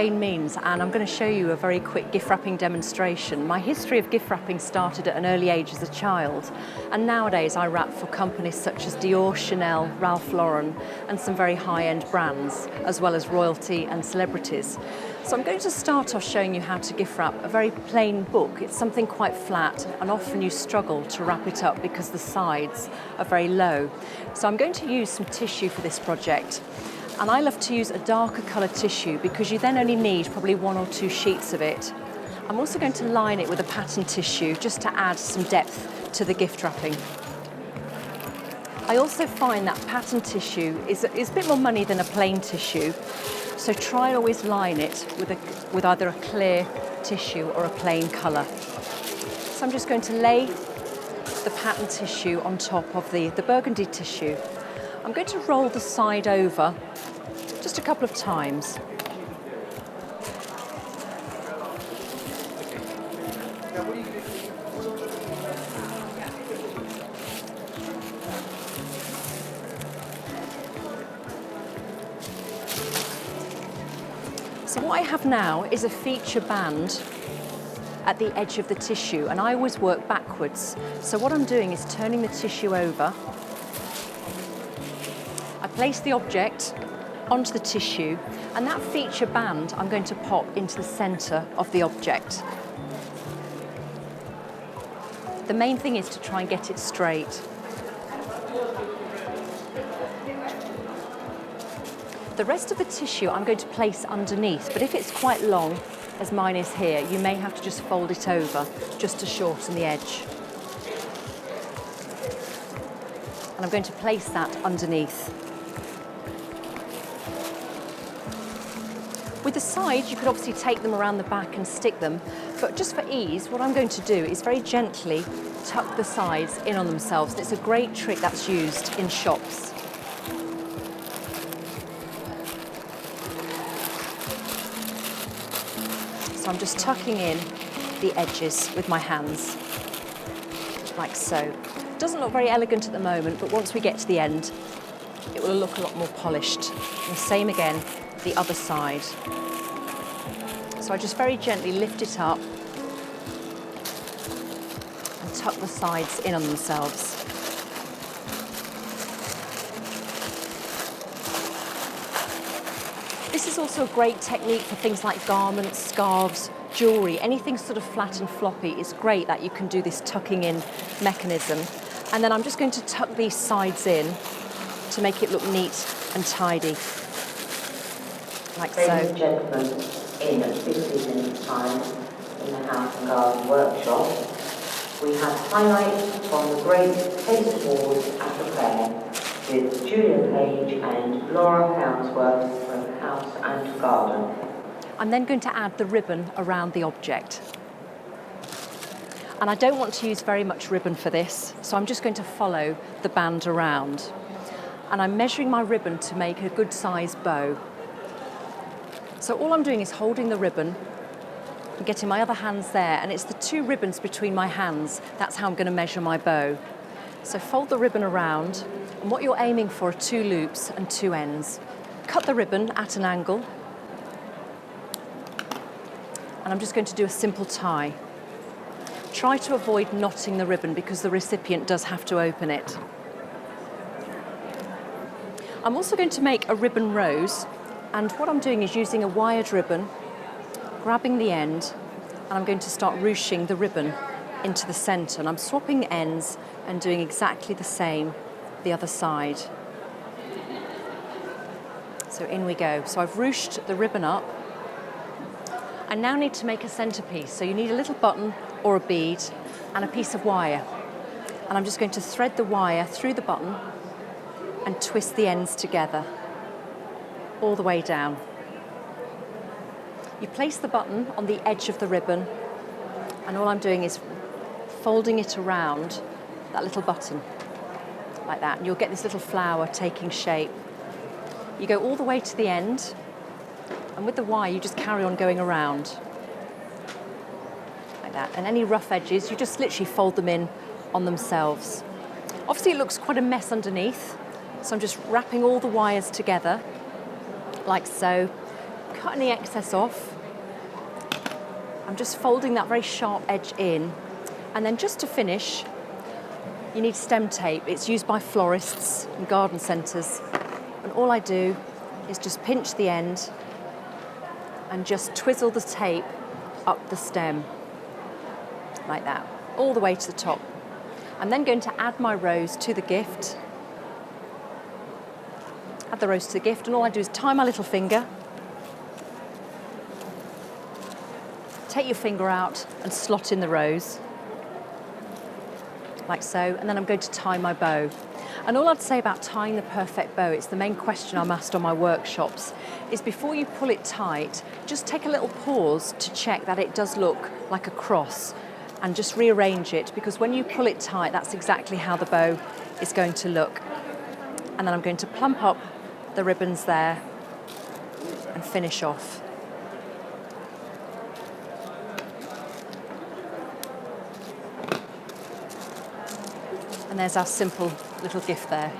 Jane Means, and I'm going to show you a very quick gift wrapping demonstration. My history of gift wrapping started at an early age as a child, and nowadays I wrap for companies such as Dior, Chanel, Ralph Lauren, and some very high-end brands, as well as royalty and celebrities. So I'm going to start off showing you how to gift wrap a very plain book. It's something quite flat, and often you struggle to wrap it up because the sides are very low. So I'm going to use some tissue for this project. And I love to use a darker coloured tissue because you then only need probably 1 or 2 sheets of it. I'm also going to line it with a pattern tissue just to add some depth to the gift wrapping. I also find that pattern tissue is a bit more money than a plain tissue, so try and always line it with either a clear tissue or a plain colour. So I'm just going to lay the pattern tissue on top of the burgundy tissue. I'm going to roll the side over just a couple of times. So what I have now is a feature band at the edge of the tissue, and I always work backwards. So what I'm doing is turning the tissue over. I place the object onto the tissue, and that feature band I'm going to pop into the centre of the object. The main thing is to try and get it straight. The rest of the tissue I'm going to place underneath, but if it's quite long, as mine is here, you may have to just fold it over just to shorten the edge. And I'm going to place that underneath. With the sides, you could obviously take them around the back and stick them, but just for ease, what I'm going to do is very gently tuck the sides in on themselves. It's a great trick that's used in shops. So I'm just tucking in the edges with my hands, like so. It doesn't look very elegant at the moment, but once we get to the end, it will look a lot more polished. And same again, the other side. So I just very gently lift it up and tuck the sides in on themselves. This is also a great technique for things like garments, scarves, jewellery, anything sort of flat and floppy. It's great that you can do this tucking in mechanism. And then I'm just going to tuck these sides in to make it look neat and tidy. Like so. Ladies and gentlemen, in 15 minutes' time, in the House and Garden workshop, we have highlights from the Great Taste Awards at the Fair with Julia Page and Laura Hounsworth from House and Garden. I'm then going to add the ribbon around the object. And I don't want to use very much ribbon for this, so I'm just going to follow the band around. And I'm measuring my ribbon to make a good size bow. So all I'm doing is holding the ribbon and getting my other hands there, and it's the 2 ribbons between my hands. That's how I'm going to measure my bow. So fold the ribbon around, and what you're aiming for are 2 loops and 2 ends. Cut the ribbon at an angle, and I'm just going to do a simple tie. Try to avoid knotting the ribbon because the recipient does have to open it. I'm also going to make a ribbon rose, and what I'm doing is using a wired ribbon, grabbing the end, and I'm going to start ruching the ribbon into the centre. And I'm swapping ends and doing exactly the same the other side. So in we go. So I've ruched the ribbon up. I now need to make a centrepiece. So you need a little button or a bead and a piece of wire. And I'm just going to thread the wire through the button and twist the ends together all the way down. You place the button on the edge of the ribbon, and all I'm doing is folding it around that little button, like that, and you'll get this little flower taking shape. You go all the way to the end, and with the wire you just carry on going around, like that. And any rough edges, you just literally fold them in on themselves. Obviously it looks quite a mess underneath, so I'm just wrapping all the wires together, like so, cut any excess off. I'm just folding that very sharp edge in. And then just to finish, you need stem tape. It's used by florists and garden centres. And all I do is just pinch the end and just twizzle the tape up the stem, like that, all the way to the top. I'm then going to add my rose to the gift. Add the rose to the gift, and all I do is tie my little finger. Take your finger out and slot in the rose, like so, and then I'm going to tie my bow. And all I'd say about tying the perfect bow, it's the main question I'm asked on my workshops, is before you pull it tight, just take a little pause to check that it does look like a cross, and just rearrange it, because when you pull it tight, that's exactly how the bow is going to look. And then I'm going to plump up the ribbons there and finish off. And there's our simple little gift there.